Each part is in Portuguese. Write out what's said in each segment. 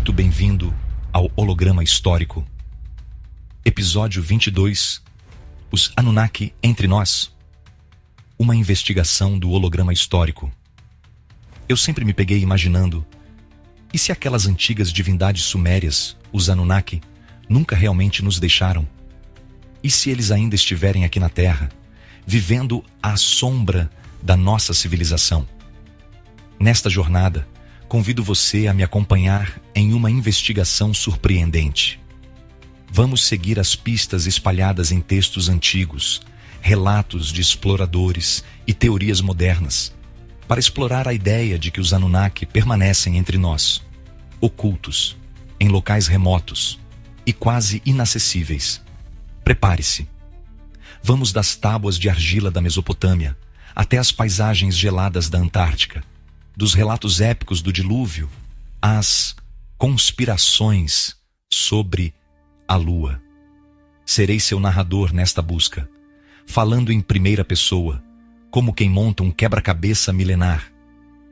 muito bem-vindo ao Holograma Histórico. Episódio 22, Os Anunnaki entre nós. Uma investigação do holograma histórico. Eu sempre me peguei imaginando, e se aquelas antigas divindades sumérias, os Anunnaki, nunca realmente nos deixaram? E se eles ainda estiverem aqui na Terra, vivendo à sombra da nossa civilização? Nesta jornada, convido você a me acompanhar em uma investigação surpreendente. Vamos seguir as pistas espalhadas em textos antigos, relatos de exploradores e teorias modernas, para explorar a ideia de que os Anunnaki permanecem entre nós, ocultos, em locais remotos e quase inacessíveis. Prepare-se. Vamos das tábuas de argila da Mesopotâmia até as paisagens geladas da Antártica, dos relatos épicos do dilúvio às conspirações sobre a Lua. Serei seu narrador nesta busca, falando em primeira pessoa, como quem monta um quebra-cabeça milenar.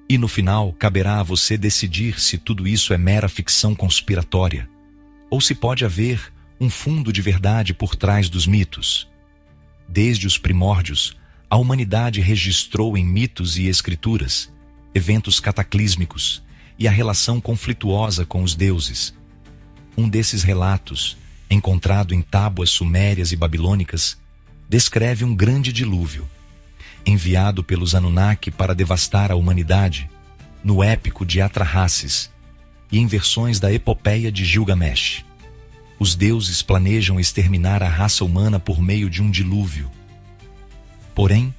E no final, caberá a você decidir se tudo isso é mera ficção conspiratória, ou se pode haver um fundo de verdade por trás dos mitos. Desde os primórdios, a humanidade registrou em mitos e escrituras eventos cataclísmicos e a relação conflituosa com os deuses. Um desses relatos, encontrado em tábuas sumérias e babilônicas, descreve um grande dilúvio, enviado pelos Anunnaki para devastar a humanidade, no épico de Atrahasis e em versões da epopeia de Gilgamesh. Os deuses planejam exterminar a raça humana por meio de um dilúvio. Porém,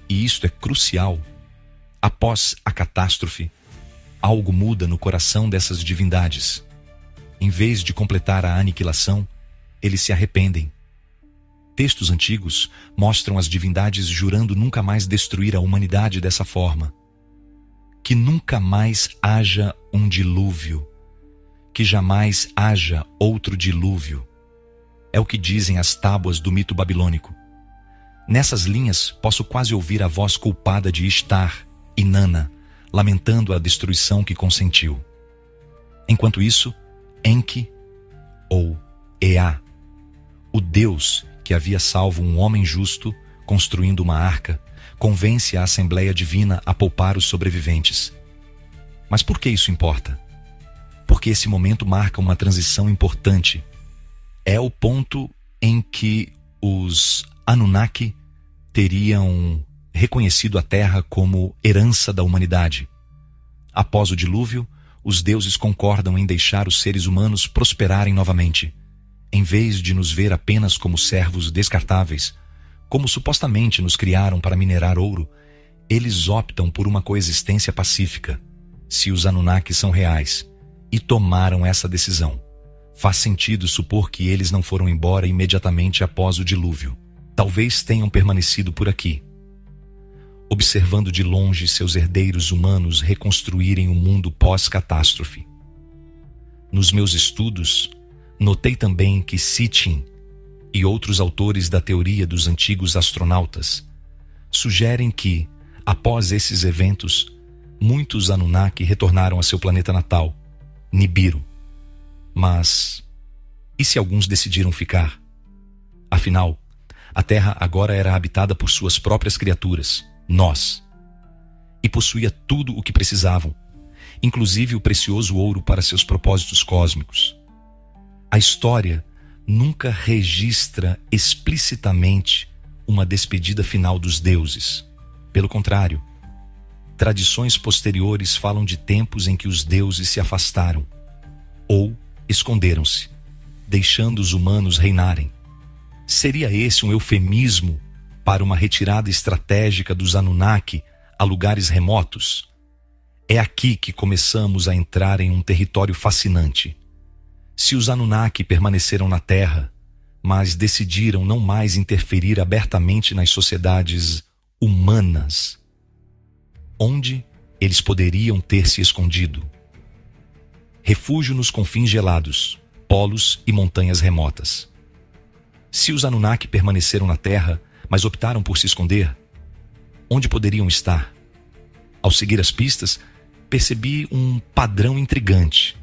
e isto é crucial, após a catástrofe, algo muda no coração dessas divindades. Em vez de completar a aniquilação, eles se arrependem. Textos antigos mostram as divindades jurando nunca mais destruir a humanidade dessa forma. Que nunca mais haja um dilúvio. Que jamais haja outro dilúvio. É o que dizem as tábuas do mito babilônico. Nessas linhas, posso quase ouvir a voz culpada de Ishtar, Inanna, lamentando a destruição que consentiu. Enquanto isso, Enki, ou Ea, o Deus que havia salvo um homem justo, construindo uma arca, convence a Assembleia Divina a poupar os sobreviventes. Mas por que isso importa? Porque esse momento marca uma transição importante. É o ponto em que os Anunnaki teriam reconhecido a Terra como herança da humanidade. Após o dilúvio, os deuses concordam em deixar os seres humanos prosperarem novamente. Em vez de nos ver apenas como servos descartáveis, como supostamente nos criaram para minerar ouro, eles optam por uma coexistência pacífica. Se os Anunnaki são reais e tomaram essa decisão, faz sentido supor que eles não foram embora imediatamente após o dilúvio. Talvez tenham permanecido por aqui, observando de longe seus herdeiros humanos reconstruírem o mundo pós-catástrofe. Nos meus estudos, notei também que Sitchin e outros autores da teoria dos antigos astronautas sugerem que, após esses eventos, muitos Anunnaki retornaram a seu planeta natal, Nibiru. Mas, e se alguns decidiram ficar? Afinal, a Terra agora era habitada por suas próprias criaturas, nós, e possuía tudo o que precisavam, inclusive o precioso ouro para seus propósitos cósmicos. A história nunca registra explicitamente uma despedida final dos deuses. Pelo contrário, tradições posteriores falam de tempos em que os deuses se afastaram ou esconderam-se, deixando os humanos reinarem. Seria esse um eufemismo para uma retirada estratégica dos Anunnaki a lugares remotos? É aqui que começamos a entrar em um território fascinante. Se os Anunnaki permaneceram na Terra, mas decidiram não mais interferir abertamente nas sociedades humanas, onde eles poderiam ter se escondido? Refúgio nos confins gelados, polos e montanhas remotas. Se os Anunnaki permaneceram na Terra, mas optaram por se esconder, onde poderiam estar? Ao seguir as pistas, percebi um padrão intrigante.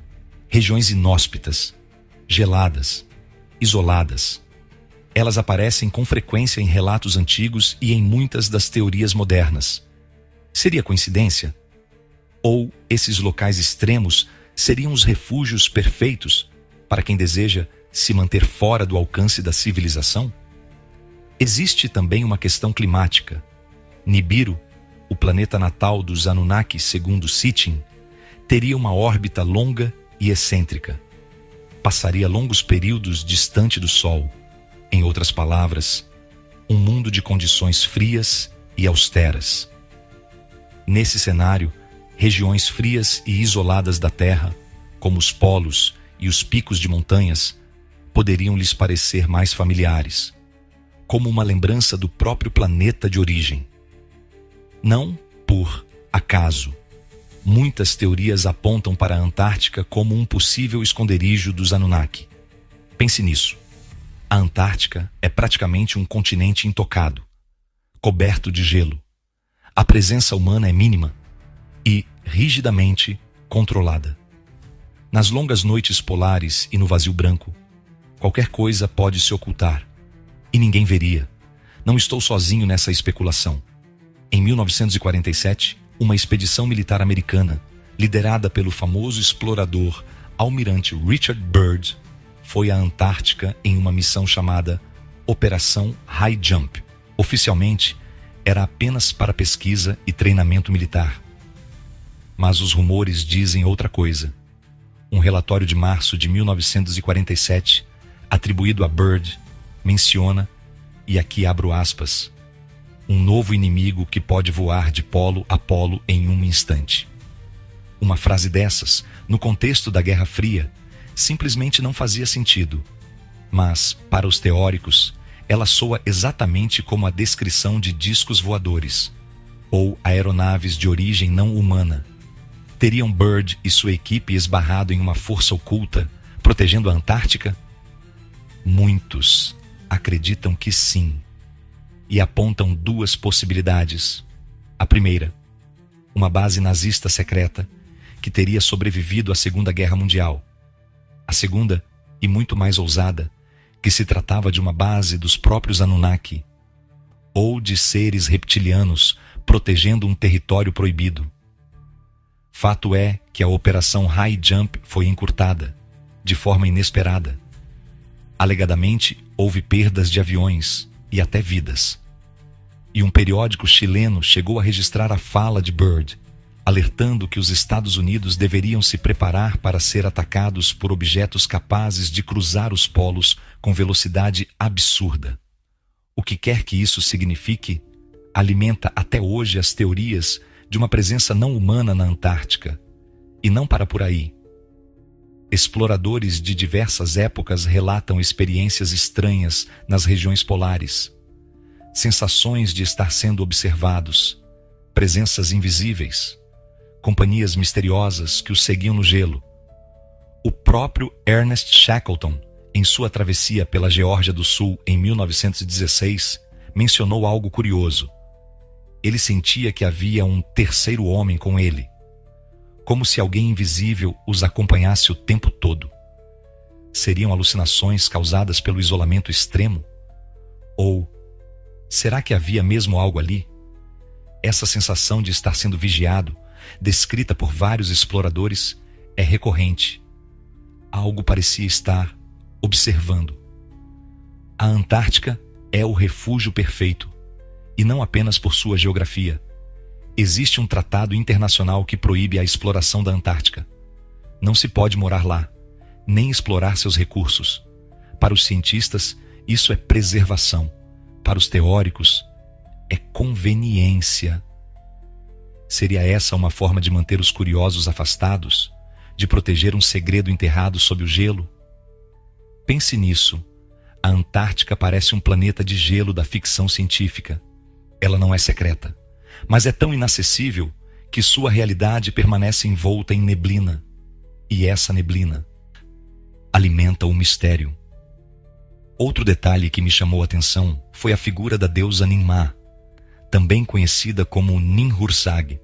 Regiões inóspitas, geladas, isoladas. Elas aparecem com frequência em relatos antigos e em muitas das teorias modernas. Seria coincidência? Ou esses locais extremos seriam os refúgios perfeitos para quem deseja se manter fora do alcance da civilização? Existe também uma questão climática. Nibiru, o planeta natal dos Anunnaki segundo Sitchin, teria uma órbita longa e excêntrica. Passaria longos períodos distante do Sol. Em outras palavras, um mundo de condições frias e austeras. Nesse cenário, regiões frias e isoladas da Terra, como os polos e os picos de montanhas, poderiam lhes parecer mais familiares, como uma lembrança do próprio planeta de origem. Não por acaso, muitas teorias apontam para a Antártica como um possível esconderijo dos Anunnaki. Pense nisso. A Antártica é praticamente um continente intocado, coberto de gelo. A presença humana é mínima e rigidamente controlada. Nas longas noites polares e no vazio branco, qualquer coisa pode se ocultar e ninguém veria. Não estou sozinho nessa especulação. Em 1947, uma expedição militar americana, liderada pelo famoso explorador almirante Richard Byrd, foi à Antártica em uma missão chamada Operação High Jump. Oficialmente, era apenas para pesquisa e treinamento militar. Mas os rumores dizem outra coisa. Um relatório de março de 1947, atribuído a Byrd, menciona, e aqui abro aspas, um novo inimigo que pode voar de polo a polo em um instante. Uma frase dessas, no contexto da Guerra Fria, simplesmente não fazia sentido. Mas, para os teóricos, ela soa exatamente como a descrição de discos voadores, ou aeronaves de origem não humana. Teriam Byrd e sua equipe esbarrado em uma força oculta, protegendo a Antártica? Muitos acreditam que sim, e apontam duas possibilidades. A primeira, uma base nazista secreta que teria sobrevivido à Segunda Guerra Mundial. A segunda, e muito mais ousada, que se tratava de uma base dos próprios Anunnaki, ou de seres reptilianos protegendo um território proibido. Fato é que a Operação High Jump foi encurtada, de forma inesperada. Alegadamente, houve perdas de aviões e até vidas. E um periódico chileno chegou a registrar a fala de Byrd, alertando que os Estados Unidos deveriam se preparar para ser atacados por objetos capazes de cruzar os polos com velocidade absurda. O que quer que isso signifique, alimenta até hoje as teorias de uma presença não humana na Antártica. E não para por aí. Exploradores de diversas épocas relatam experiências estranhas nas regiões polares, sensações de estar sendo observados, presenças invisíveis, companhias misteriosas que os seguiam no gelo. O próprio Ernest Shackleton, em sua travessia pela Geórgia do Sul em 1916, mencionou algo curioso. Ele sentia que havia um terceiro homem com ele, como se alguém invisível os acompanhasse o tempo todo. Seriam alucinações causadas pelo isolamento extremo? Ou será que havia mesmo algo ali? Essa sensação de estar sendo vigiado, descrita por vários exploradores, é recorrente. Algo parecia estar observando. A Antártica é o refúgio perfeito, e não apenas por sua geografia. Existe um tratado internacional que proíbe a exploração da Antártica. Não se pode morar lá, nem explorar seus recursos. Para os cientistas, isso é preservação. Para os teóricos, é conveniência. Seria essa uma forma de manter os curiosos afastados? De proteger um segredo enterrado sob o gelo? Pense nisso. A Antártica parece um planeta de gelo da ficção científica. Ela não é secreta, mas é tão inacessível que sua realidade permanece envolta em neblina. E essa neblina alimenta o mistério. Outro detalhe que me chamou a atenção foi a figura da deusa Ninmah, também conhecida como Ninhursag.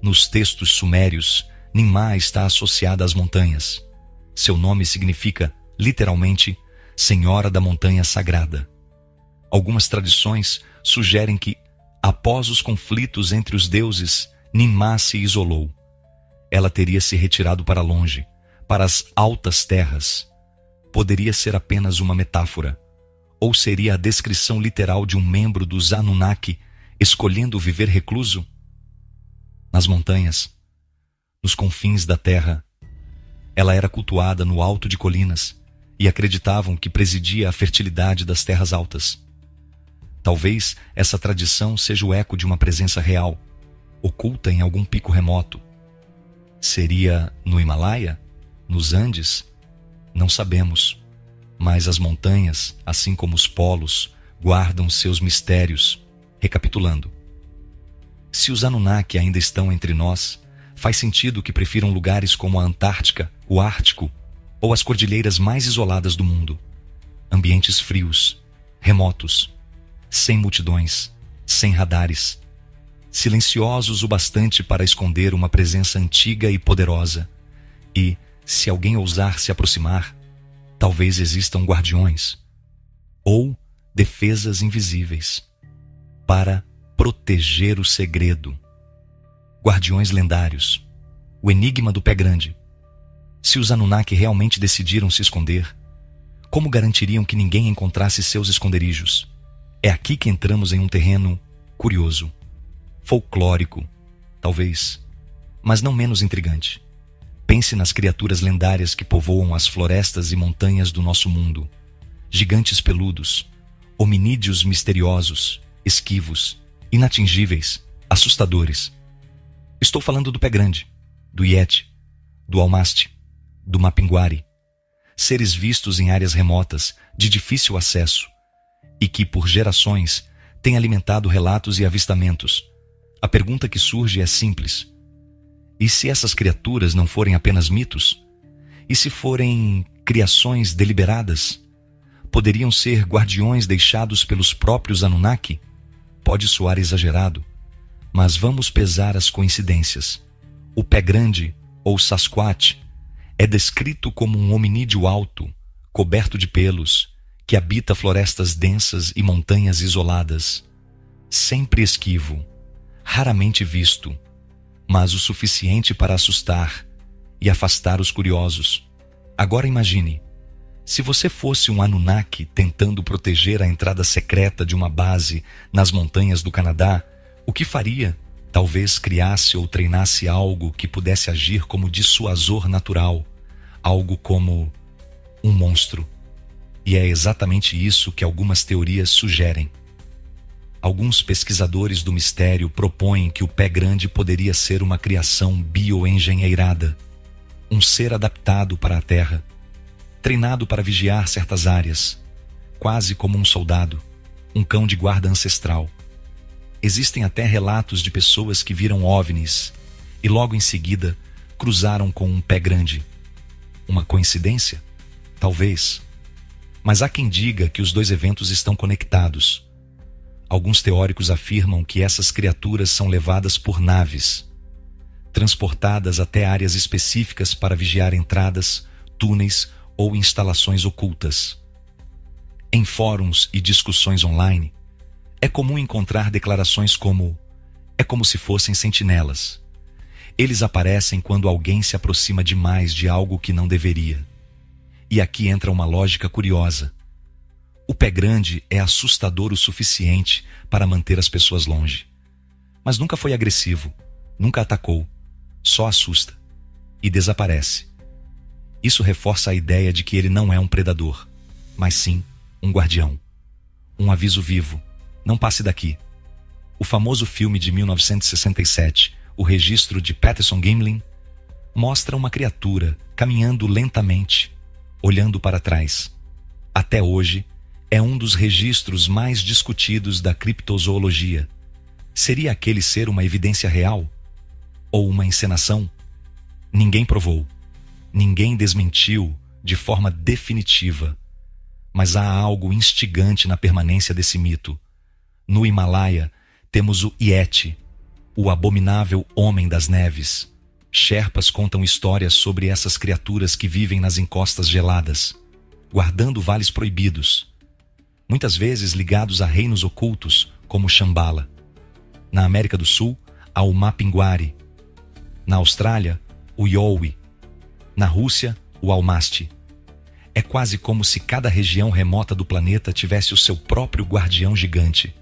Nos textos sumérios, Ninmah está associada às montanhas. Seu nome significa, literalmente, Senhora da Montanha Sagrada. Algumas tradições sugerem que, após os conflitos entre os deuses, Ninmah se isolou. Ela teria se retirado para longe, para as altas terras. Poderia ser apenas uma metáfora, ou seria a descrição literal de um membro dos Anunnaki escolhendo viver recluso? Nas montanhas, nos confins da terra, ela era cultuada no alto de colinas e acreditavam que presidia a fertilidade das terras altas. Talvez essa tradição seja o eco de uma presença real, oculta em algum pico remoto. Seria no Himalaia? Nos Andes? Não sabemos, mas as montanhas, assim como os polos, guardam seus mistérios. Recapitulando, se os Anunnaki ainda estão entre nós, faz sentido que prefiram lugares como a Antártica, o Ártico ou as cordilheiras mais isoladas do mundo. Ambientes frios, remotos, sem multidões, sem radares, silenciosos o bastante para esconder uma presença antiga e poderosa. E, se alguém ousar se aproximar, talvez existam guardiões ou defesas invisíveis para proteger o segredo. Guardiões lendários, o enigma do Pé Grande. Se os Anunnaki realmente decidiram se esconder, como garantiriam que ninguém encontrasse seus esconderijos? É aqui que entramos em um terreno curioso, folclórico, talvez, mas não menos intrigante. Pense nas criaturas lendárias que povoam as florestas e montanhas do nosso mundo. Gigantes peludos, hominídeos misteriosos, esquivos, inatingíveis, assustadores. Estou falando do Pé Grande, do Yeti, do Almasti, do Mapinguari. Seres vistos em áreas remotas, de difícil acesso, e que, por gerações, têm alimentado relatos e avistamentos. A pergunta que surge é simples. E se essas criaturas não forem apenas mitos? E se forem criações deliberadas? Poderiam ser guardiões deixados pelos próprios Anunnaki? Pode soar exagerado, mas vamos pesar as coincidências. O Pé Grande, ou Sasquatch, é descrito como um hominídeo alto, coberto de pelos, que habita florestas densas e montanhas isoladas. Sempre esquivo, raramente visto, mas o suficiente para assustar e afastar os curiosos. Agora imagine, se você fosse um Anunnaki tentando proteger a entrada secreta de uma base nas montanhas do Canadá, o que faria? Talvez criasse ou treinasse algo que pudesse agir como dissuasor natural, algo como um monstro. E é exatamente isso que algumas teorias sugerem. Alguns pesquisadores do mistério propõem que o Pé Grande poderia ser uma criação bioengenheirada, um ser adaptado para a Terra, treinado para vigiar certas áreas, quase como um soldado, um cão de guarda ancestral. Existem até relatos de pessoas que viram OVNIs e logo em seguida cruzaram com um Pé Grande. Uma coincidência? Talvez. Mas há quem diga que os dois eventos estão conectados. Alguns teóricos afirmam que essas criaturas são levadas por naves, transportadas até áreas específicas para vigiar entradas, túneis ou instalações ocultas. Em fóruns e discussões online, é comum encontrar declarações como: é como se fossem sentinelas. Eles aparecem quando alguém se aproxima demais de algo que não deveria. E aqui entra uma lógica curiosa. O Pé Grande é assustador o suficiente para manter as pessoas longe. Mas nunca foi agressivo, nunca atacou, só assusta e desaparece. Isso reforça a ideia de que ele não é um predador, mas sim um guardião. Um aviso vivo: não passe daqui. O famoso filme de 1967, O Registro de Patterson Gimlin, mostra uma criatura caminhando lentamente, olhando para trás. Até hoje, é um dos registros mais discutidos da criptozoologia. Seria aquele ser uma evidência real? Ou uma encenação? Ninguém provou. Ninguém desmentiu de forma definitiva. Mas há algo instigante na permanência desse mito. No Himalaia, temos o Yeti, o abominável homem das neves, Sherpas contam histórias sobre essas criaturas que vivem nas encostas geladas, guardando vales proibidos, muitas vezes ligados a reinos ocultos, como Shambhala. Na América do Sul, há o Mapinguari. Na Austrália, o Yowie. Na Rússia, o Almasty. É quase como se cada região remota do planeta tivesse o seu próprio guardião gigante,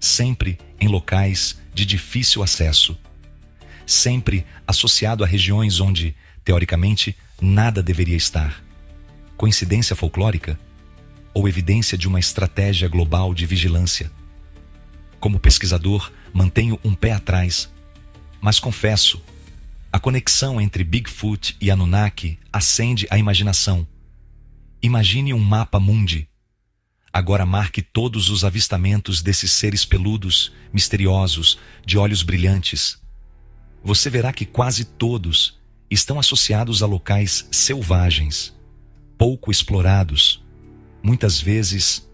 sempre em locais de difícil acesso, sempre associado a regiões onde, teoricamente, nada deveria estar. Coincidência folclórica? Ou evidência de uma estratégia global de vigilância? Como pesquisador, mantenho um pé atrás, mas confesso, a conexão entre Bigfoot e Anunnaki acende a imaginação. Imagine um mapa mundi. Agora marque todos os avistamentos desses seres peludos, misteriosos, de olhos brilhantes. Você verá que quase todos estão associados a locais selvagens, pouco explorados, muitas vezes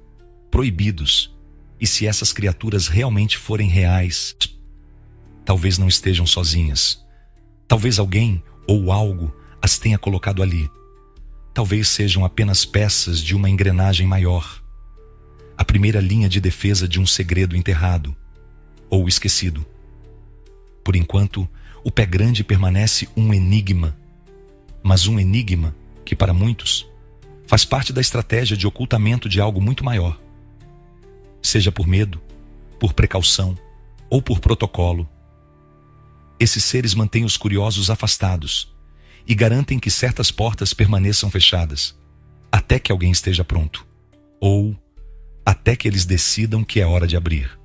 proibidos. E se essas criaturas realmente forem reais, talvez não estejam sozinhas. Talvez alguém ou algo as tenha colocado ali. Talvez sejam apenas peças de uma engrenagem maior. A primeira linha de defesa de um segredo enterrado ou esquecido. Por enquanto, o pé grande permanece um enigma. Mas um enigma que, para muitos, faz parte da estratégia de ocultamento de algo muito maior. Seja por medo, por precaução ou por protocolo. Esses seres mantêm os curiosos afastados e garantem que certas portas permaneçam fechadas, até que alguém esteja pronto, ou até que eles decidam que é hora de abrir.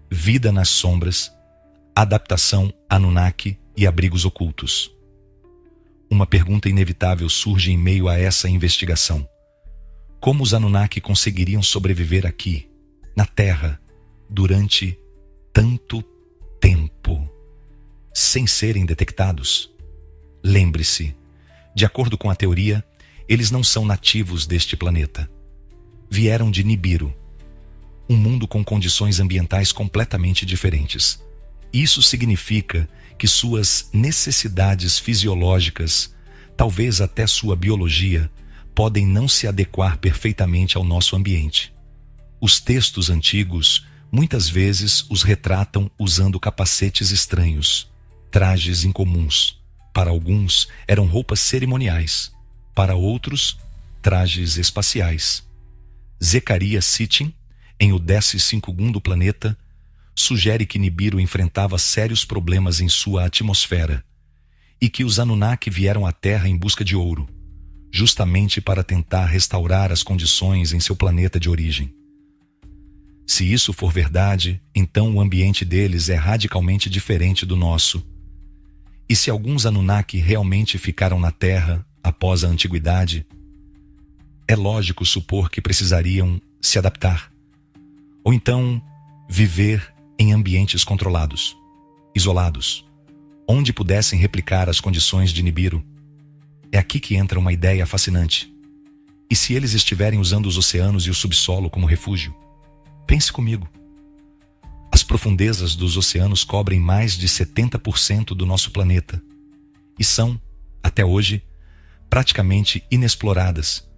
Vida nas sombras, adaptação Anunnaki e abrigos ocultos. Uma pergunta inevitável surge em meio a essa investigação. Como os Anunnaki conseguiriam sobreviver aqui, na Terra, durante tanto tempo, sem serem detectados? Lembre-se, de acordo com a teoria, eles não são nativos deste planeta. Vieram de Nibiru, um mundo com condições ambientais completamente diferentes. Isso significa que suas necessidades fisiológicas, talvez até sua biologia, podem não se adequar perfeitamente ao nosso ambiente. Os textos antigos muitas vezes os retratam usando capacetes estranhos, trajes incomuns. Para alguns, eram roupas cerimoniais. Para outros, trajes espaciais. Zecharia Sitchin, em O 12º Planeta, sugere que Nibiru enfrentava sérios problemas em sua atmosfera e que os Anunnaki vieram à Terra em busca de ouro, justamente para tentar restaurar as condições em seu planeta de origem. Se isso for verdade, então o ambiente deles é radicalmente diferente do nosso. E se alguns Anunnaki realmente ficaram na Terra após a antiguidade, é lógico supor que precisariam se adaptar, ou então viver em ambientes controlados, isolados, onde pudessem replicar as condições de Nibiru. É aqui que entra uma ideia fascinante. E se eles estiverem usando os oceanos e o subsolo como refúgio? Pense comigo. As profundezas dos oceanos cobrem mais de 70% do nosso planeta e são, até hoje, praticamente inexploradas.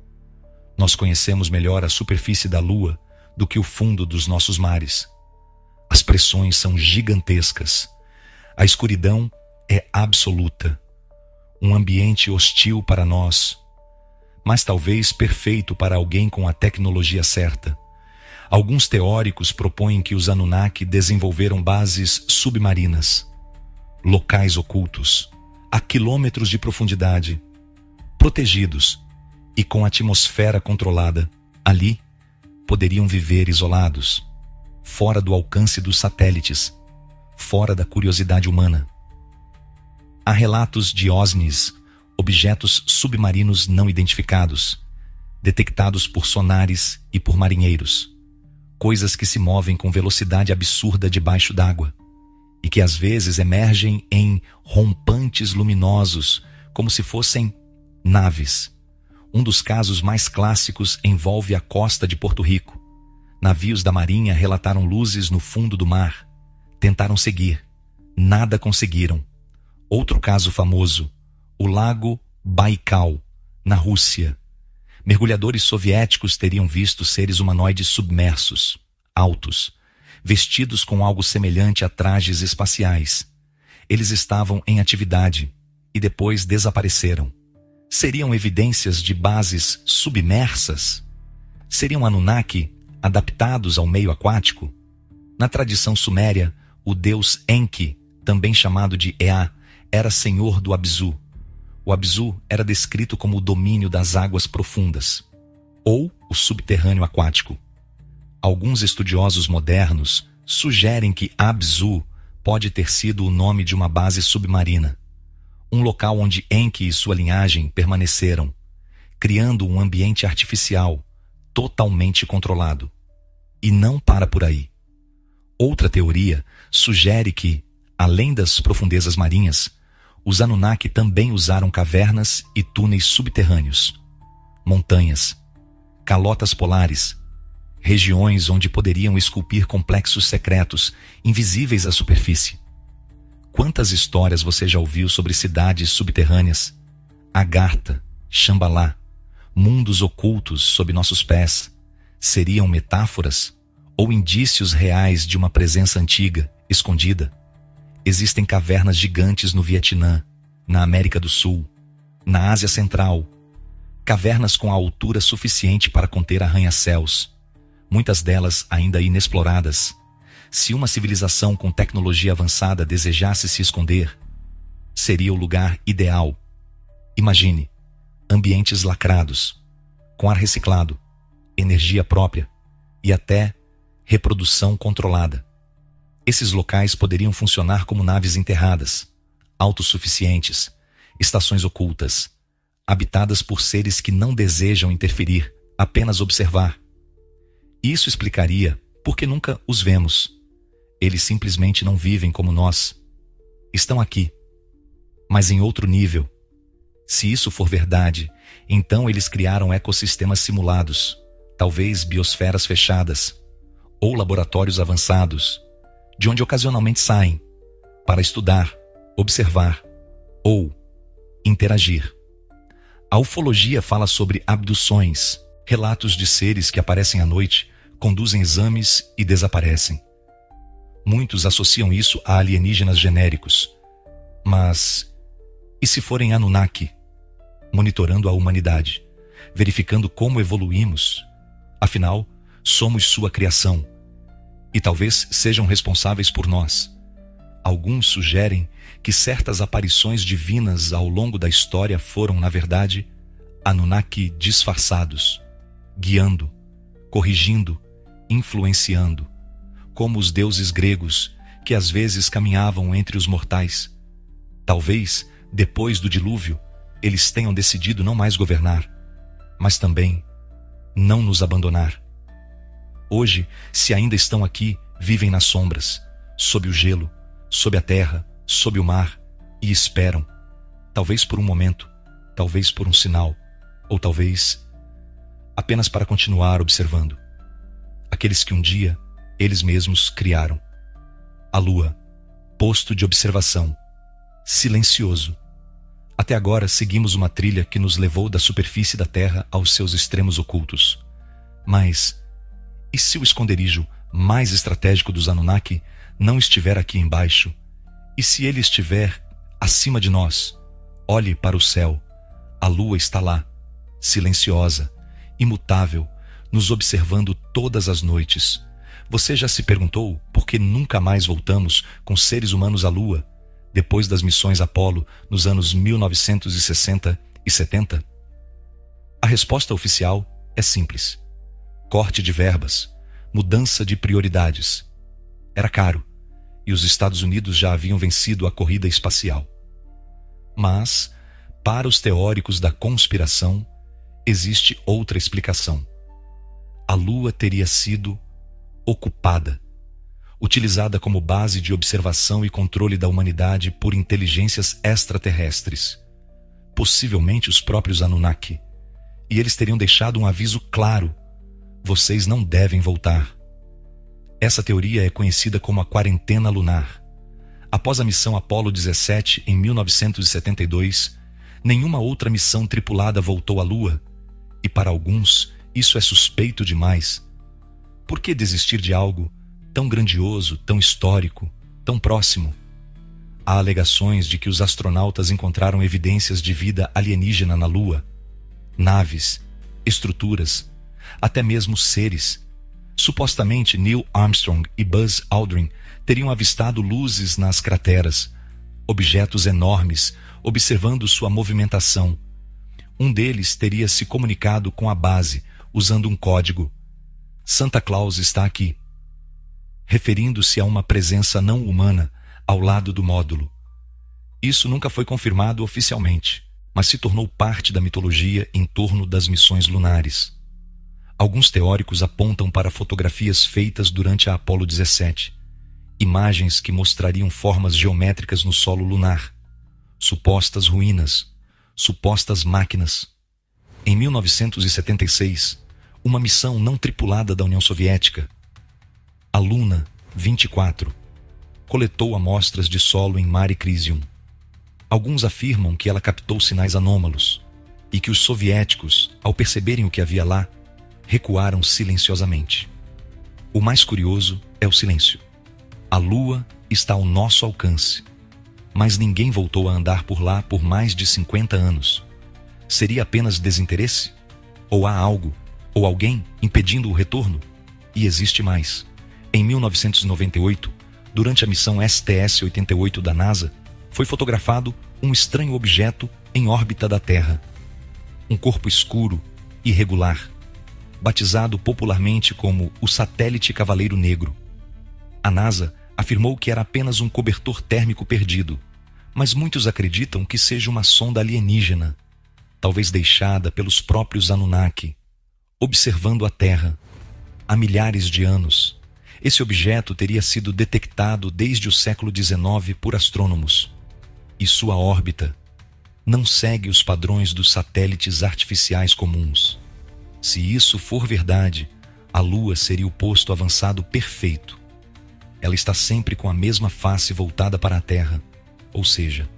Nós conhecemos melhor a superfície da Lua do que o fundo dos nossos mares. As pressões são gigantescas. A escuridão é absoluta. Um ambiente hostil para nós, mas talvez perfeito para alguém com a tecnologia certa. Alguns teóricos propõem que os Anunnaki desenvolveram bases submarinas, locais ocultos, a quilômetros de profundidade, protegidos e com atmosfera controlada. Ali, poderiam viver isolados, fora do alcance dos satélites, fora da curiosidade humana. Há relatos de OSNIs, objetos submarinos não identificados, detectados por sonares e por marinheiros. Coisas que se movem com velocidade absurda debaixo d'água e que às vezes emergem em rompantes luminosos, como se fossem naves. Um dos casos mais clássicos envolve a costa de Porto Rico. Navios da Marinha relataram luzes no fundo do mar. Tentaram seguir. Nada conseguiram. Outro caso famoso, o Lago Baikal, na Rússia. Mergulhadores soviéticos teriam visto seres humanoides submersos, altos, vestidos com algo semelhante a trajes espaciais. Eles estavam em atividade e depois desapareceram. Seriam evidências de bases submersas? Seriam Anunnaki adaptados ao meio aquático? Na tradição suméria, o deus Enki, também chamado de Ea, era senhor do Abzu. O Abzu era descrito como o domínio das águas profundas, ou o subterrâneo aquático. Alguns estudiosos modernos sugerem que Abzu pode ter sido o nome de uma base submarina, um local onde Enki e sua linhagem permaneceram, criando um ambiente artificial, totalmente controlado. E não para por aí. Outra teoria sugere que, além das profundezas marinhas, os Anunnaki também usaram cavernas e túneis subterrâneos, montanhas, calotas polares, regiões onde poderiam esculpir complexos secretos, invisíveis à superfície. Quantas histórias você já ouviu sobre cidades subterrâneas, Agartha, Shambhala, mundos ocultos sob nossos pés? Seriam metáforas ou indícios reais de uma presença antiga, escondida? Existem cavernas gigantes no Vietnã, na América do Sul, na Ásia Central, cavernas com a altura suficiente para conter arranha-céus, muitas delas ainda inexploradas. Se uma civilização com tecnologia avançada desejasse se esconder, seria o lugar ideal. Imagine, ambientes lacrados, com ar reciclado, energia própria e até reprodução controlada. Esses locais poderiam funcionar como naves enterradas, autossuficientes, estações ocultas, habitadas por seres que não desejam interferir, apenas observar. Isso explicaria por que nunca os vemos. Eles simplesmente não vivem como nós. Estão aqui, mas em outro nível. Se isso for verdade, então eles criaram ecossistemas simulados, talvez biosferas fechadas, ou laboratórios avançados, de onde ocasionalmente saem, para estudar, observar ou interagir. A ufologia fala sobre abduções, relatos de seres que aparecem à noite, conduzem exames e desaparecem. Muitos associam isso a alienígenas genéricos. Mas e se forem Anunnaki, monitorando a humanidade, verificando como evoluímos? Afinal, somos sua criação, e talvez sejam responsáveis por nós. Alguns sugerem que certas aparições divinas ao longo da história foram, na verdade, Anunnaki disfarçados, guiando, corrigindo, influenciando, como os deuses gregos que às vezes caminhavam entre os mortais. Talvez, depois do dilúvio, eles tenham decidido não mais governar, mas também não nos abandonar. Hoje, se ainda estão aqui, vivem nas sombras, sob o gelo, sob a terra, sob o mar, e esperam, talvez por um momento, talvez por um sinal, ou talvez apenas para continuar observando. Aqueles que um dia eles mesmos criaram. A Lua, posto de observação, silencioso. Até agora seguimos uma trilha que nos levou da superfície da Terra aos seus extremos ocultos. Mas e se o esconderijo mais estratégico dos Anunnaki não estiver aqui embaixo? E se ele estiver acima de nós? Olhe para o céu. A Lua está lá, silenciosa, imutável, nos observando todas as noites. Você já se perguntou por que nunca mais voltamos com seres humanos à Lua, depois das missões Apollo nos anos 1960 e 70? A resposta oficial é simples. Corte de verbas, mudança de prioridades. Era caro, e os Estados Unidos já haviam vencido a corrida espacial. Mas, para os teóricos da conspiração, existe outra explicação. A Lua teria sido ocupada, utilizada como base de observação e controle da humanidade por inteligências extraterrestres, possivelmente os próprios Anunnaki, e eles teriam deixado um aviso claro: vocês não devem voltar. Essa teoria é conhecida como a quarentena lunar. Após a missão Apollo 17 em 1972, nenhuma outra missão tripulada voltou à Lua, e para alguns isso é suspeito demais. Por que desistir de algo tão grandioso, tão histórico, tão próximo? Há alegações de que os astronautas encontraram evidências de vida alienígena na Lua, naves, estruturas, até mesmo seres. Supostamente Neil Armstrong e Buzz Aldrin teriam avistado luzes nas crateras, objetos enormes, observando sua movimentação. Um deles teria se comunicado com a base, usando um código. Santa Claus está aqui, referindo-se a uma presença não humana ao lado do módulo. Isso nunca foi confirmado oficialmente, mas se tornou parte da mitologia em torno das missões lunares. Alguns teóricos apontam para fotografias feitas durante a Apollo 17, imagens que mostrariam formas geométricas no solo lunar, supostas ruínas, supostas máquinas. Em 1976, uma missão não tripulada da União Soviética, a Luna 24, coletou amostras de solo em Mare Crisium. Alguns afirmam que ela captou sinais anômalos e que os soviéticos, ao perceberem o que havia lá, recuaram silenciosamente. O mais curioso é o silêncio. A Lua está ao nosso alcance, mas ninguém voltou a andar por lá por mais de 50 anos. Seria apenas desinteresse? Ou há algo, ou alguém, impedindo o retorno? E existe mais. Em 1998, durante a missão STS-88 da NASA, foi fotografado um estranho objeto em órbita da Terra. Um corpo escuro, irregular, batizado popularmente como o Satélite Cavaleiro Negro. A NASA afirmou que era apenas um cobertor térmico perdido, mas muitos acreditam que seja uma sonda alienígena, talvez deixada pelos próprios Anunnaki, observando a Terra. Há milhares de anos, esse objeto teria sido detectado desde o século XIX por astrônomos, e sua órbita não segue os padrões dos satélites artificiais comuns. Se isso for verdade, a Lua seria o posto avançado perfeito. Ela está sempre com a mesma face voltada para a Terra, ou seja,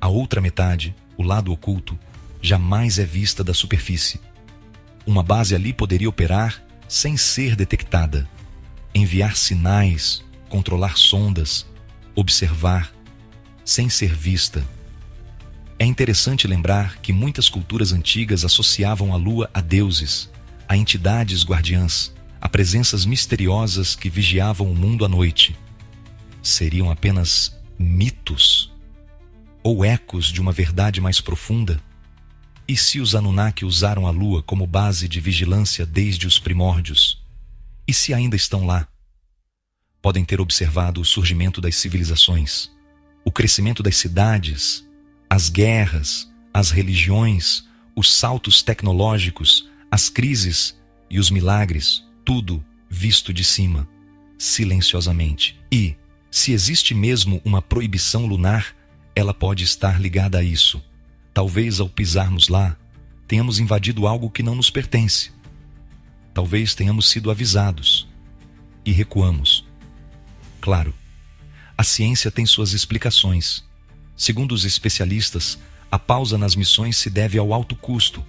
a outra metade, o lado oculto, jamais é vista da superfície. Uma base ali poderia operar sem ser detectada, enviar sinais, controlar sondas, observar, sem ser vista. É interessante lembrar que muitas culturas antigas associavam a Lua a deuses, a entidades guardiãs, a presenças misteriosas que vigiavam o mundo à noite. Seriam apenas mitos? Ou ecos de uma verdade mais profunda? E se os Anunnaki usaram a Lua como base de vigilância desde os primórdios? E se ainda estão lá? Podem ter observado o surgimento das civilizações, o crescimento das cidades, as guerras, as religiões, os saltos tecnológicos, as crises e os milagres, tudo visto de cima, silenciosamente. E, se existe mesmo uma proibição lunar, ela pode estar ligada a isso. Talvez ao pisarmos lá, tenhamos invadido algo que não nos pertence. Talvez tenhamos sido avisados e recuamos. Claro, a ciência tem suas explicações. Segundo os especialistas, a pausa nas missões se deve ao alto custo,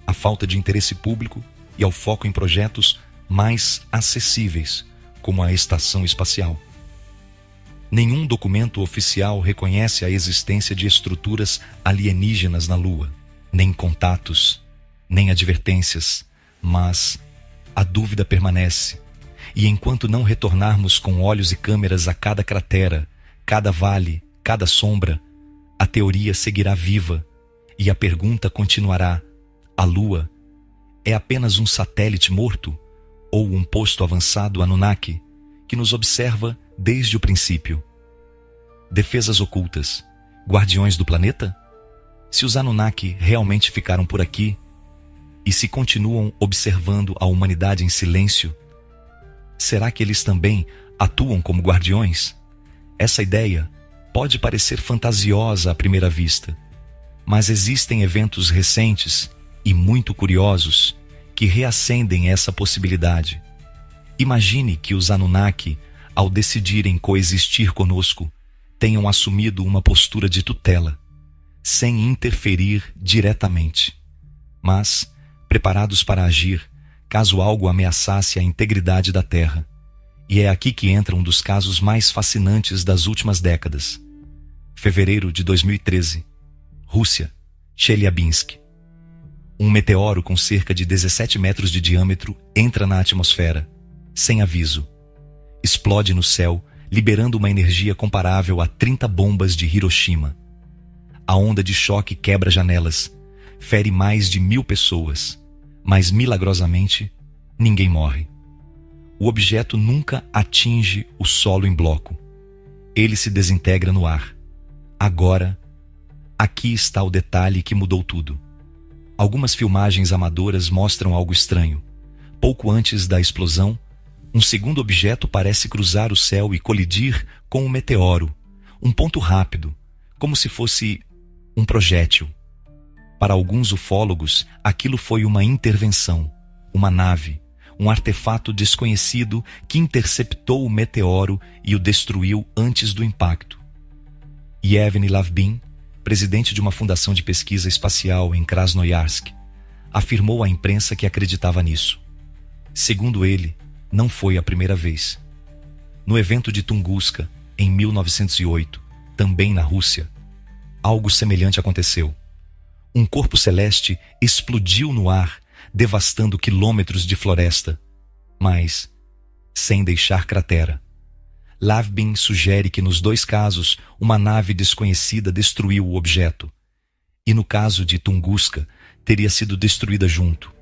à falta de interesse público e ao foco em projetos mais acessíveis, como a estação espacial. Nenhum documento oficial reconhece a existência de estruturas alienígenas na Lua, nem contatos, nem advertências, mas a dúvida permanece. E enquanto não retornarmos com olhos e câmeras a cada cratera, cada vale, cada sombra, a teoria seguirá viva e a pergunta continuará: a Lua é apenas um satélite morto ou um posto avançado Anunnaki que nos observa desde o princípio? Defesas ocultas, guardiões do planeta? Se os Anunnaki realmente ficaram por aqui e se continuam observando a humanidade em silêncio, será que eles também atuam como guardiões? Essa ideia pode parecer fantasiosa à primeira vista, mas existem eventos recentes e muito curiosos que reacendem essa possibilidade. Imagine que os Anunnaki, ao decidirem coexistir conosco, tenham assumido uma postura de tutela, sem interferir diretamente, mas preparados para agir caso algo ameaçasse a integridade da Terra. E é aqui que entra um dos casos mais fascinantes das últimas décadas. Fevereiro de 2013, Rússia, Chelyabinsk. Um meteoro com cerca de 17 metros de diâmetro entra na atmosfera, sem aviso. Explode no céu, liberando uma energia comparável a 30 bombas de Hiroshima. A onda de choque quebra janelas, fere mais de 1.000 pessoas, mas milagrosamente ninguém morre. O objeto nunca atinge o solo em bloco. Ele se desintegra no ar. Agora, aqui está o detalhe que mudou tudo. Algumas filmagens amadoras mostram algo estranho. Pouco antes da explosão, um segundo objeto parece cruzar o céu e colidir com um meteoro, um ponto rápido, como se fosse um projétil. Para alguns ufólogos, aquilo foi uma intervenção, uma nave, um artefato desconhecido que interceptou o meteoro e o destruiu antes do impacto. Yevgeny Lavbin, presidente de uma fundação de pesquisa espacial em Krasnoyarsk, afirmou à imprensa que acreditava nisso. Segundo ele, não foi a primeira vez. No evento de Tunguska, em 1908, também na Rússia, algo semelhante aconteceu. Um corpo celeste explodiu no ar, devastando quilômetros de floresta, mas sem deixar cratera. Lavbin sugere que nos dois casos uma nave desconhecida destruiu o objeto, e no caso de Tunguska teria sido destruída junto.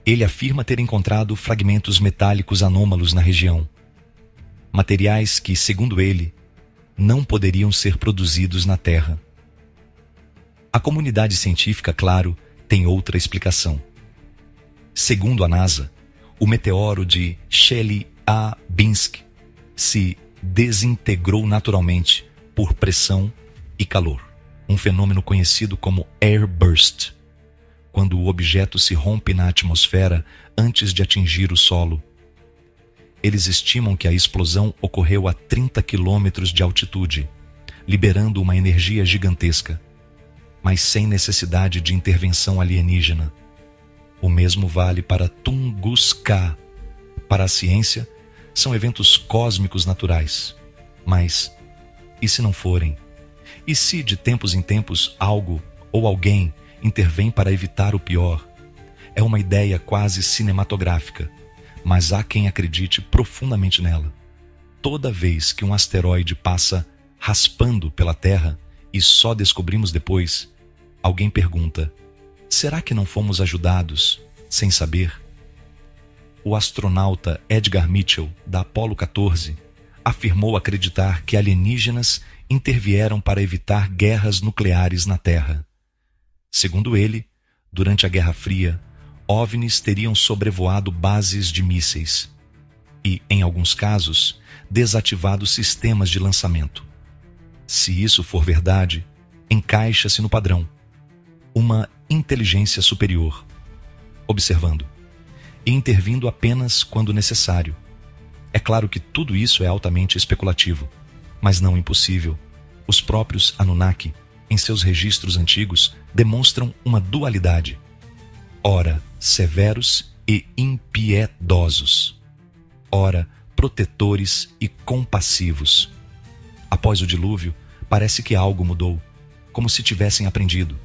Ele afirma ter encontrado fragmentos metálicos anômalos na região, materiais que, segundo ele, não poderiam ser produzidos na Terra. A comunidade científica, claro, tem outra explicação. Segundo a NASA, o meteoro de Chelyabinsk se desintegrou naturalmente por pressão e calor, um fenômeno conhecido como airburst, quando o objeto se rompe na atmosfera antes de atingir o solo. Eles estimam que a explosão ocorreu a 30 quilômetros de altitude, liberando uma energia gigantesca, mas sem necessidade de intervenção alienígena. O mesmo vale para Tunguska. Para a ciência, são eventos cósmicos naturais. Mas, e se não forem? E se, de tempos em tempos, algo ou alguém intervém para evitar o pior? É uma ideia quase cinematográfica, mas há quem acredite profundamente nela. Toda vez que um asteroide passa raspando pela Terra e só descobrimos depois, alguém pergunta: será que não fomos ajudados sem saber? O astronauta Edgar Mitchell, da Apollo 14, afirmou acreditar que alienígenas intervieram para evitar guerras nucleares na Terra. Segundo ele, durante a Guerra Fria, OVNIs teriam sobrevoado bases de mísseis e, em alguns casos, desativado sistemas de lançamento. Se isso for verdade, encaixa-se no padrão: uma inteligência superior, observando e intervindo apenas quando necessário. É claro que tudo isso é altamente especulativo, mas não impossível. Os próprios Anunnaki, em seus registros antigos, demonstram uma dualidade: ora severos e impiedosos, ora protetores e compassivos. Após o dilúvio, parece que algo mudou, como se tivessem aprendido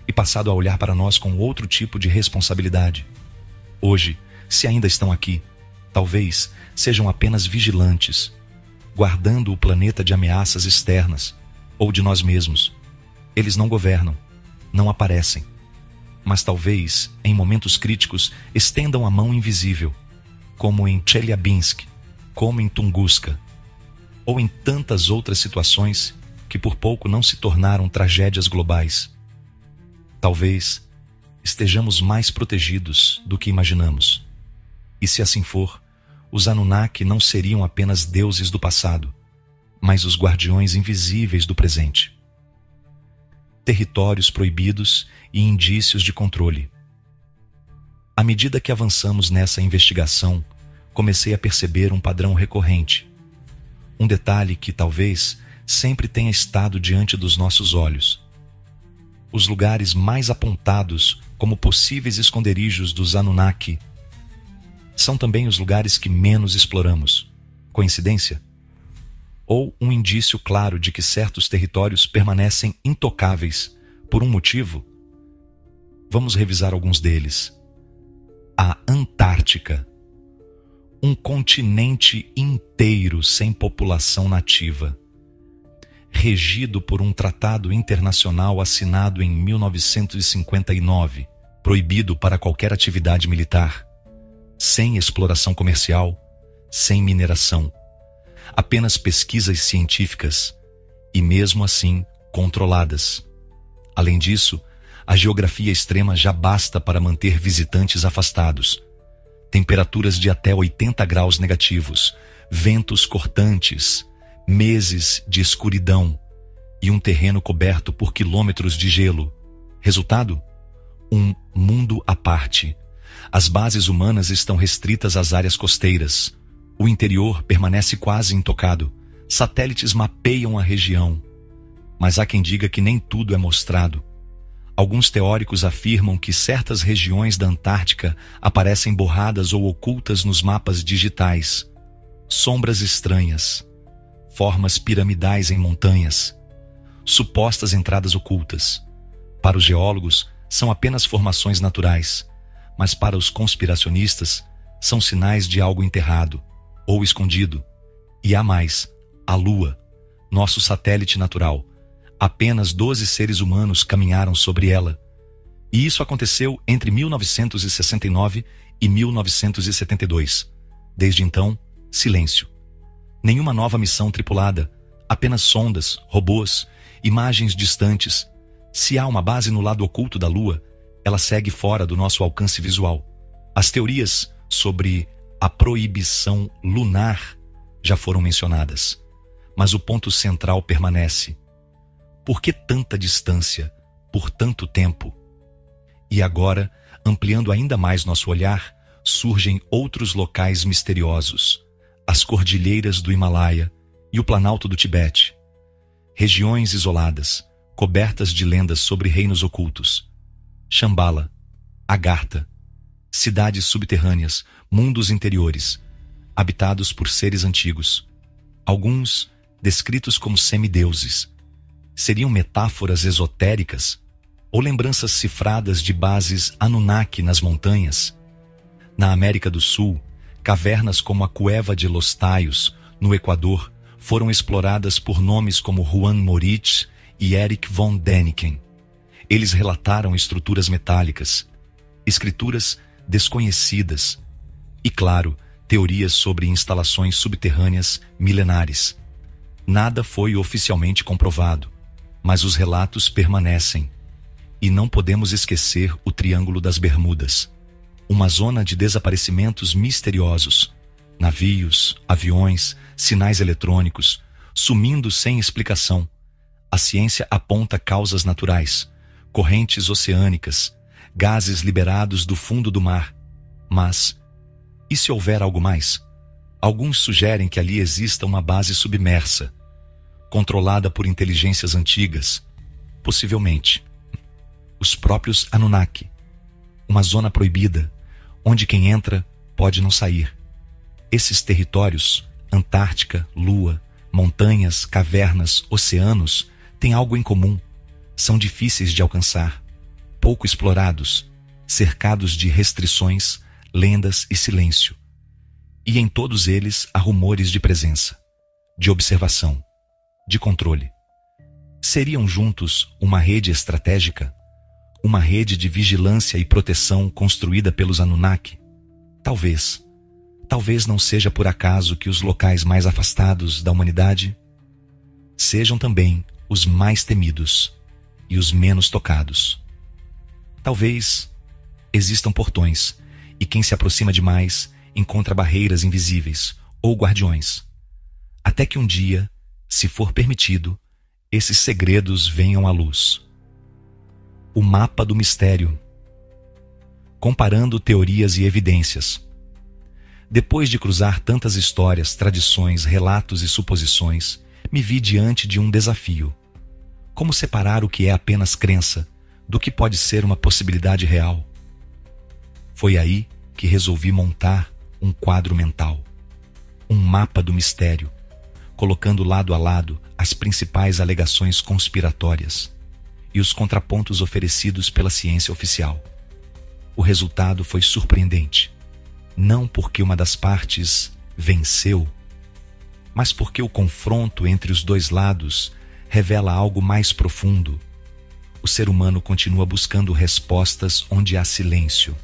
e passado a olhar para nós com outro tipo de responsabilidade. Hoje, se ainda estão aqui, talvez sejam apenas vigilantes, guardando o planeta de ameaças externas ou de nós mesmos. Eles não governam, não aparecem, mas talvez, em momentos críticos, estendam a mão invisível, como em Chelyabinsk, como em Tunguska, ou em tantas outras situações que por pouco não se tornaram tragédias globais. Talvez estejamos mais protegidos do que imaginamos. E se assim for, os Anunnaki não seriam apenas deuses do passado, mas os guardiões invisíveis do presente. Territórios proibidos e indícios de controle. À medida que avançamos nessa investigação, comecei a perceber um padrão recorrente. Um detalhe que talvez sempre tenha estado diante dos nossos olhos. Os lugares mais apontados como possíveis esconderijos dos Anunnaki são também os lugares que menos exploramos. Coincidência? Ou um indício claro de que certos territórios permanecem intocáveis por um motivo? Vamos revisar alguns deles. A Antártica. Um continente inteiro sem população nativa. Regido por um tratado internacional assinado em 1959, proibido para qualquer atividade militar, sem exploração comercial, sem mineração, apenas pesquisas científicas e, mesmo assim, controladas. Além disso, a geografia extrema já basta para manter visitantes afastados. Temperaturas de até 80 graus negativos, ventos cortantes, meses de escuridão e um terreno coberto por quilômetros de gelo. Resultado? Um mundo à parte. As bases humanas estão restritas às áreas costeiras. O interior permanece quase intocado. Satélites mapeiam a região. Mas há quem diga que nem tudo é mostrado. Alguns teóricos afirmam que certas regiões da Antártica aparecem borradas ou ocultas nos mapas digitais. Sombras estranhas, formas piramidais em montanhas, supostas entradas ocultas. Para os geólogos, são apenas formações naturais, mas para os conspiracionistas, são sinais de algo enterrado ou escondido. E há mais, a Lua, nosso satélite natural. Apenas 12 seres humanos caminharam sobre ela. E isso aconteceu entre 1969 e 1972. Desde então, silêncio. Nenhuma nova missão tripulada, apenas sondas, robôs, imagens distantes. Se há uma base no lado oculto da Lua, ela segue fora do nosso alcance visual. As teorias sobre a proibição lunar já foram mencionadas, mas o ponto central permanece. Por que tanta distância, por tanto tempo? E agora, ampliando ainda mais nosso olhar, surgem outros locais misteriosos, as cordilheiras do Himalaia e o Planalto do Tibete. Regiões isoladas, cobertas de lendas sobre reinos ocultos. Shambhala, Agartha, cidades subterrâneas, mundos interiores, habitados por seres antigos. Alguns descritos como semideuses. Seriam metáforas esotéricas ou lembranças cifradas de bases Anunnaki nas montanhas? Na América do Sul, cavernas como a Cueva de Los Tayos, no Equador, foram exploradas por nomes como Juan Moritz e Erich von Däniken. Eles relataram estruturas metálicas, escrituras desconhecidas e, claro, teorias sobre instalações subterrâneas milenares. Nada foi oficialmente comprovado, mas os relatos permanecem. E não podemos esquecer o Triângulo das Bermudas, uma zona de desaparecimentos misteriosos. Navios, aviões, sinais eletrônicos, sumindo sem explicação. A ciência aponta causas naturais, correntes oceânicas, gases liberados do fundo do mar. Mas, e se houver algo mais? Alguns sugerem que ali exista uma base submersa, controlada por inteligências antigas, possivelmente os próprios Anunnaki, uma zona proibida, onde quem entra pode não sair. Esses territórios, Antártica, Lua, montanhas, cavernas, oceanos, têm algo em comum. São difíceis de alcançar, pouco explorados, cercados de restrições, lendas e silêncio. E em todos eles há rumores de presença, de observação, de controle. Seriam juntos uma rede estratégica? Uma rede de vigilância e proteção construída pelos Anunnaki? Talvez. Talvez não seja por acaso que os locais mais afastados da humanidade sejam também os mais temidos e os menos tocados. Talvez existam portões, e quem se aproxima demais encontra barreiras invisíveis ou guardiões, até que um dia, se for permitido, esses segredos venham à luz. O mapa do mistério. Comparando teorias e evidências. Depois de cruzar tantas histórias, tradições, relatos e suposições, me vi diante de um desafio. Como separar o que é apenas crença do que pode ser uma possibilidade real? Foi aí que resolvi montar um quadro mental, um mapa do mistério, colocando lado a lado as principais alegações conspiratórias e os contrapontos oferecidos pela ciência oficial. O resultado foi surpreendente, não porque uma das partes venceu, mas porque o confronto entre os dois lados revela algo mais profundo. O ser humano continua buscando respostas onde há silêncio.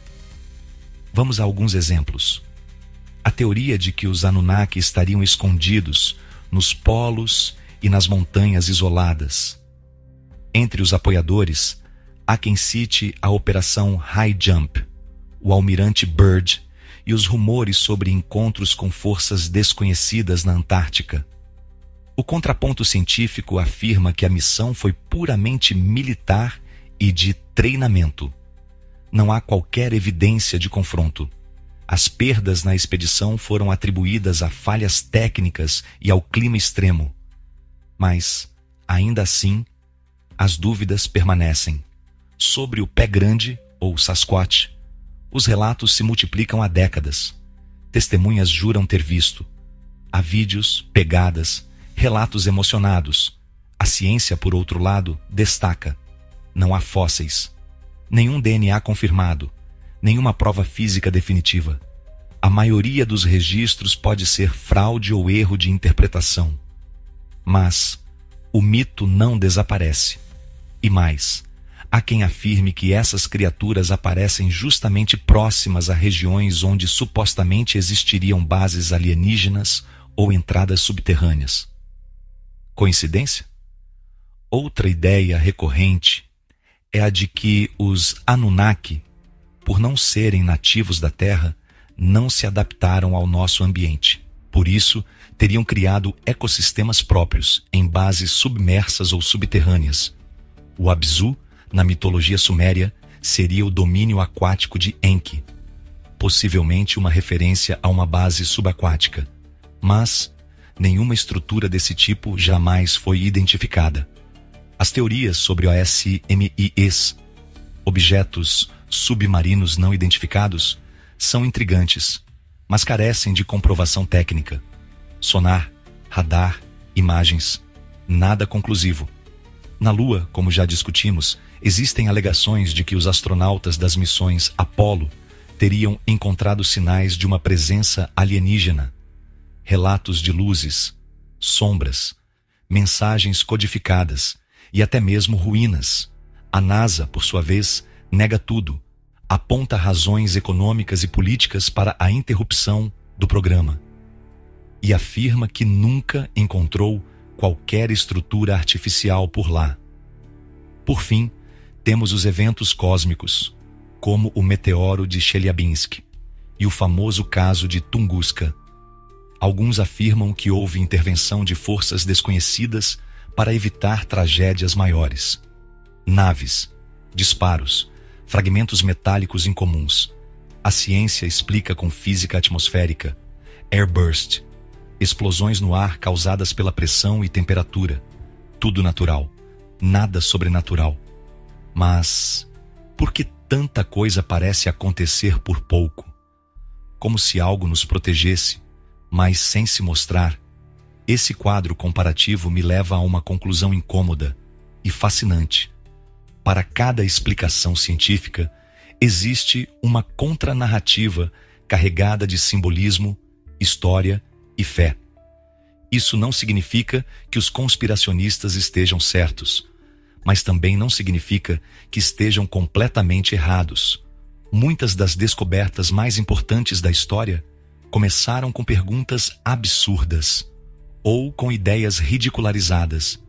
Vamos a alguns exemplos. A teoria de que os Anunnaki estariam escondidos nos polos e nas montanhas isoladas. Entre os apoiadores, há quem cite a Operação High Jump, o almirante Byrd e os rumores sobre encontros com forças desconhecidas na Antártica. O contraponto científico afirma que a missão foi puramente militar e de treinamento. Não há qualquer evidência de confronto. As perdas na expedição foram atribuídas a falhas técnicas e ao clima extremo. Mas, ainda assim, as dúvidas permanecem. Sobre o Pé Grande, ou Sasquatch, os relatos se multiplicam há décadas. Testemunhas juram ter visto. Há vídeos, pegadas, relatos emocionados. A ciência, por outro lado, destaca. Não há fósseis. Nenhum DNA confirmado. Nenhuma prova física definitiva. A maioria dos registros pode ser fraude ou erro de interpretação. Mas o mito não desaparece. E mais, há quem afirme que essas criaturas aparecem justamente próximas a regiões onde supostamente existiriam bases alienígenas ou entradas subterrâneas. Coincidência? Outra ideia recorrente é a de que os Anunnaki, por não serem nativos da Terra, não se adaptaram ao nosso ambiente. Por isso, teriam criado ecossistemas próprios em bases submersas ou subterrâneas. O Abzu, na mitologia suméria, seria o domínio aquático de Enki, possivelmente uma referência a uma base subaquática. Mas nenhuma estrutura desse tipo jamais foi identificada. As teorias sobre OSMIs, objetos submarinos não identificados, são intrigantes, mas carecem de comprovação técnica. Sonar, radar, imagens, nada conclusivo. Na Lua, como já discutimos, existem alegações de que os astronautas das missões Apollo teriam encontrado sinais de uma presença alienígena. Relatos de luzes, sombras, mensagens codificadas e até mesmo ruínas. A NASA, por sua vez, nega tudo, aponta razões econômicas e políticas para a interrupção do programa e afirma que nunca encontrou qualquer estrutura artificial por lá. Por fim, temos os eventos cósmicos, como o meteoro de Chelyabinsk e o famoso caso de Tunguska. Alguns afirmam que houve intervenção de forças desconhecidas para evitar tragédias maiores. Naves, disparos, fragmentos metálicos incomuns. A ciência explica com física atmosférica, airburst, explosões no ar causadas pela pressão e temperatura. Tudo natural, nada sobrenatural. Mas por que tanta coisa parece acontecer por pouco? Como se algo nos protegesse, mas sem se mostrar. Esse quadro comparativo me leva a uma conclusão incômoda e fascinante. Para cada explicação científica, existe uma contranarrativa carregada de simbolismo, história e fé. Isso não significa que os conspiracionistas estejam certos, mas também não significa que estejam completamente errados. Muitas das descobertas mais importantes da história começaram com perguntas absurdas ou com ideias ridicularizadas.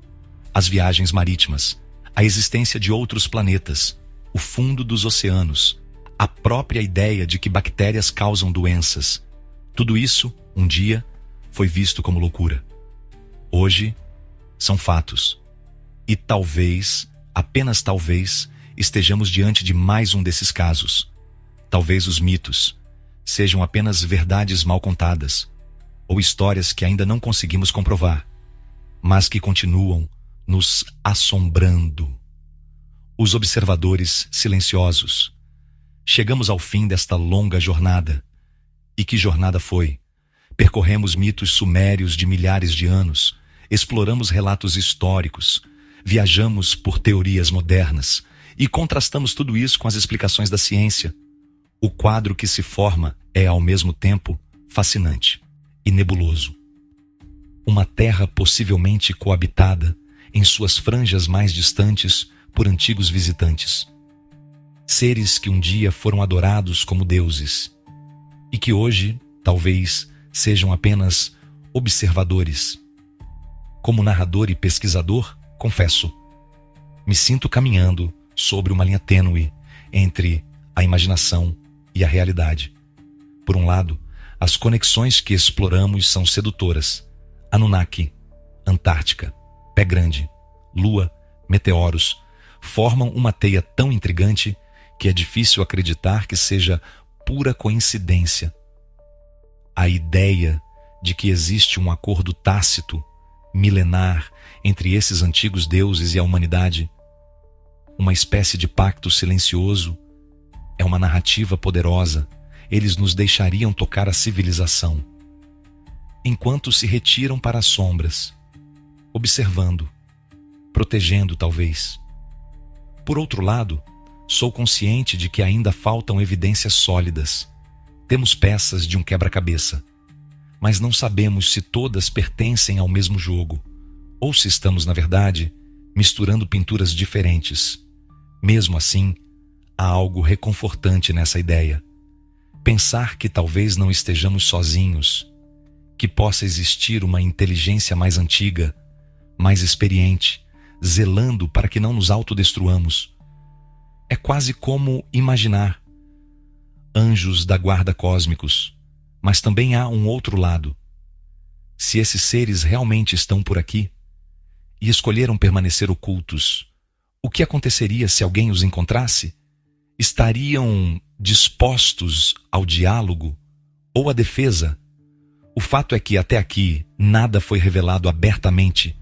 As viagens marítimas, a existência de outros planetas, o fundo dos oceanos, a própria ideia de que bactérias causam doenças. Tudo isso, um dia, foi visto como loucura. Hoje, são fatos. E talvez, apenas talvez, estejamos diante de mais um desses casos. Talvez os mitos sejam apenas verdades mal contadas, ou histórias que ainda não conseguimos comprovar. mas que continuam nos assombrando. Os observadores silenciosos. Chegamos ao fim desta longa jornada. E que jornada foi? Percorremos mitos sumérios de milhares de anos, exploramos relatos históricos, viajamos por teorias modernas e contrastamos tudo isso com as explicações da ciência. O quadro que se forma é, ao mesmo tempo, fascinante e nebuloso. Uma terra possivelmente coabitada, em suas franjas mais distantes, por antigos visitantes. Seres que um dia foram adorados como deuses e que hoje, talvez, sejam apenas observadores. Como narrador e pesquisador, confesso, me sinto caminhando sobre uma linha tênue entre a imaginação e a realidade. Por um lado, as conexões que exploramos são sedutoras. Anunnaki, Antártica, Pé Grande, Lua, meteoros, formam uma teia tão intrigante que é difícil acreditar que seja pura coincidência. A ideia de que existe um acordo tácito, milenar, entre esses antigos deuses e a humanidade, uma espécie de pacto silencioso, é uma narrativa poderosa. Eles nos deixariam tocar a civilização, enquanto se retiram para as sombras, observando, protegendo talvez. Por outro lado, sou consciente de que ainda faltam evidências sólidas. Temos peças de um quebra-cabeça, mas não sabemos se todas pertencem ao mesmo jogo, ou se estamos, na verdade, misturando pinturas diferentes. Mesmo assim, há algo reconfortante nessa ideia. Pensar que talvez não estejamos sozinhos, que possa existir uma inteligência mais antiga, mais experiente, zelando para que não nos autodestruamos. É quase como imaginar anjos da guarda cósmicos, mas também há um outro lado. Se esses seres realmente estão por aqui e escolheram permanecer ocultos, o que aconteceria se alguém os encontrasse? Estariam dispostos ao diálogo ou à defesa? O fato é que até aqui nada foi revelado abertamente,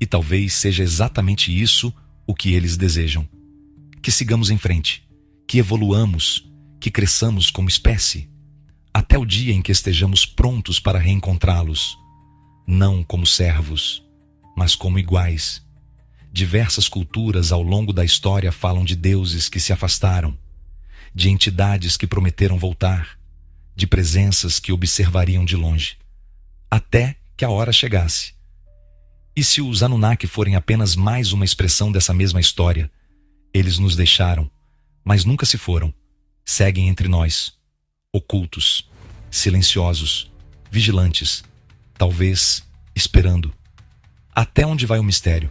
e talvez seja exatamente isso o que eles desejam. Que sigamos em frente, que evoluamos, que cresçamos como espécie, até o dia em que estejamos prontos para reencontrá-los, não como servos, mas como iguais. Diversas culturas ao longo da história falam de deuses que se afastaram, de entidades que prometeram voltar, de presenças que observariam de longe, até que a hora chegasse. E se os Anunnaki forem apenas mais uma expressão dessa mesma história? Eles nos deixaram, mas nunca se foram. Seguem entre nós, ocultos, silenciosos, vigilantes, talvez esperando. Até onde vai o mistério?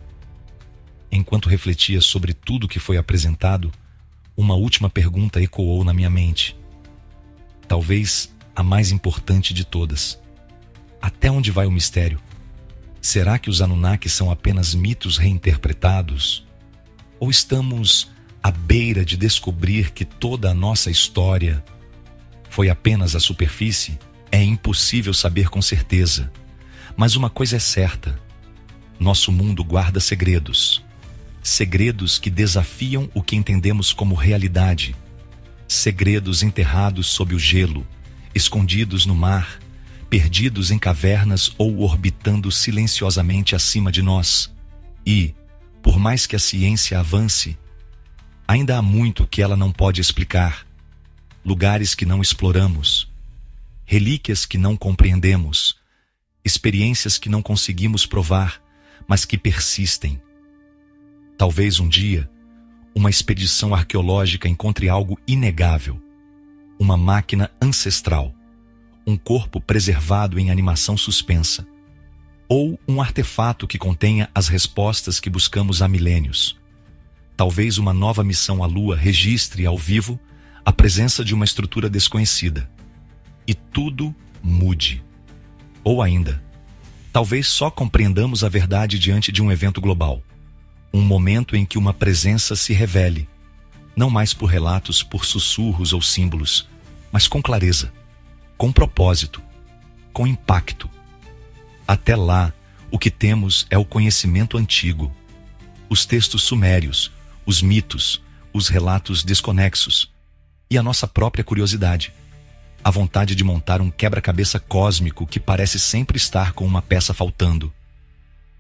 Enquanto refletia sobre tudo que foi apresentado, uma última pergunta ecoou na minha mente. Talvez a mais importante de todas. Até onde vai o mistério? Será que os Anunnaki são apenas mitos reinterpretados? Ou estamos à beira de descobrir que toda a nossa história foi apenas a superfície? É impossível saber com certeza. Mas uma coisa é certa: nosso mundo guarda segredos. Segredos que desafiam o que entendemos como realidade. Segredos enterrados sob o gelo, escondidos no mar, perdidos em cavernas ou orbitando silenciosamente acima de nós. E, por mais que a ciência avance, ainda há muito que ela não pode explicar. Lugares que não exploramos, relíquias que não compreendemos, experiências que não conseguimos provar, mas que persistem. Talvez um dia, uma expedição arqueológica encontre algo inegável, uma máquina ancestral, um corpo preservado em animação suspensa, ou um artefato que contenha as respostas que buscamos há milênios. Talvez uma nova missão à Lua registre ao vivo a presença de uma estrutura desconhecida, e tudo mude. Ou ainda, talvez só compreendamos a verdade diante de um evento global, um momento em que uma presença se revele, não mais por relatos, por sussurros ou símbolos, mas com clareza, com propósito, com impacto. Até lá, O que temos é o conhecimento antigo, os textos sumérios, os mitos, os relatos desconexos e a nossa própria curiosidade, a vontade de montar um quebra-cabeça cósmico que parece sempre estar com uma peça faltando.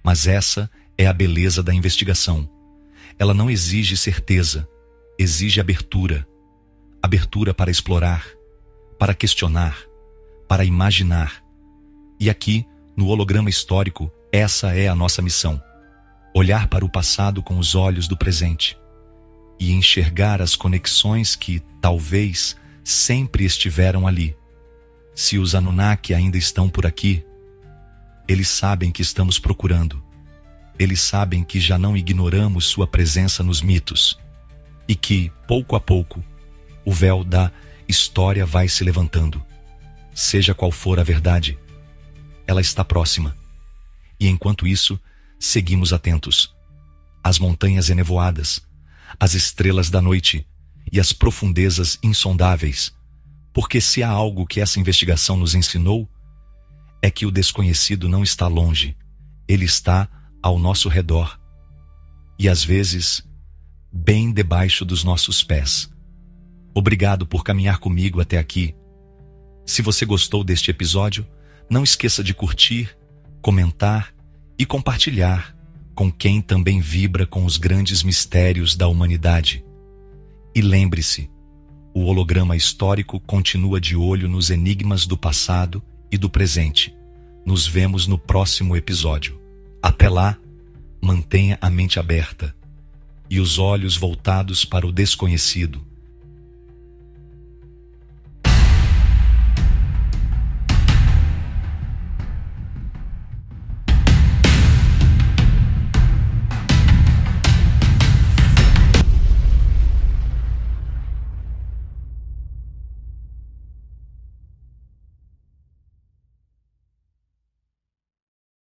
Mas essa é a beleza da investigação. Ela não exige certeza, exige abertura. Abertura para explorar, para questionar, para imaginar. E aqui, no holograma histórico, essa é a nossa missão. Olhar para o passado com os olhos do presente e enxergar as conexões que, talvez, sempre estiveram ali. Se os Anunnaki ainda estão por aqui, eles sabem que estamos procurando. Eles sabem que já não ignoramos sua presença nos mitos e que, pouco a pouco, o véu da história vai se levantando. Seja qual for a verdade, ela está próxima. E enquanto isso, seguimos atentos. As montanhas enevoadas, as estrelas da noite e as profundezas insondáveis. Porque se há algo que essa investigação nos ensinou, é que o desconhecido não está longe, ele está ao nosso redor. E às vezes, bem debaixo dos nossos pés. Obrigado por caminhar comigo até aqui. Se você gostou deste episódio, não esqueça de curtir, comentar e compartilhar com quem também vibra com os grandes mistérios da humanidade. E lembre-se, o holograma histórico continua de olho nos enigmas do passado e do presente. Nos vemos no próximo episódio. Até lá, mantenha a mente aberta e os olhos voltados para o desconhecido.